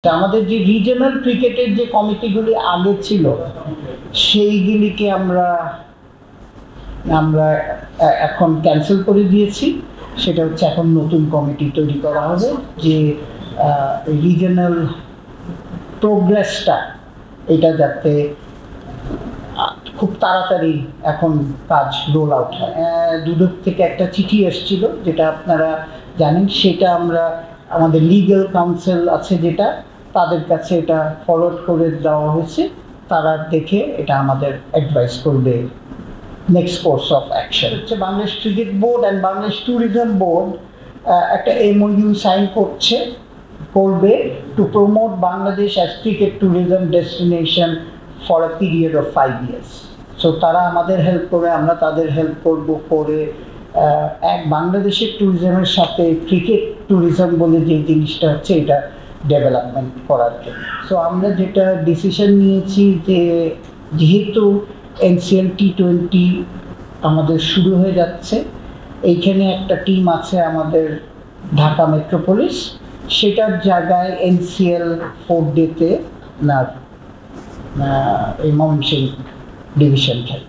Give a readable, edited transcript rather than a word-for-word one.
আমাদের যে রিজিওনাল ক্রিকেটের যে কমিটিগুলি আগে ছিল সেইগুলিকে আমরা এখন ক্যান্সেল করে দিয়েছি। সেটা হচ্ছে এখন নতুন কমিটি তৈরি করা হবে যে রিজিওনাল প্রোগ্রেসটা এটা যাতে খুব তাড়াতাড়ি এখন কাজ রোল আউট হয়। দুদক থেকে একটা চিঠি এসেছিল যেটা আপনারা জানেন, সেটা আমরা আমাদের লিগ্যাল কাউন্সিল আছে যেটা তাদের কাছে এটা ফরওয়ার্ড করে দেওয়া হয়েছে। তারা দেখে এটা আমাদের অ্যাডভাইস করবে নেক্সট কোর্স অফ অ্যাকশন। হচ্ছে Bangladesh cricket board and Bangladesh tourism board একটা MOU সাইন করবে to promote Bangladesh as cricket tourism destination for a period of 5 years। So তারা আমাদের হেল্প করবে, আমরা তাদের হেল্প করবো করে বাংলাদেশের ট্যুরিজমের সাথে ক্রিকেট ট্যুরিজম বলে যে জিনিসটা হচ্ছে এটা ডেভেলপমেন্ট করার জন্য। সো আমরা যেটা ডিসিশন নিয়েছি যে যেহেতু NCL T20 আমাদের শুরু হয়ে যাচ্ছে, এইখানে একটা টিম আছে আমাদের ঢাকা মেট্রোপলিস, সেটার জায়গায় NCL 4 ডেতে এই ময়মনসিংহ ডিভিশন খেলে।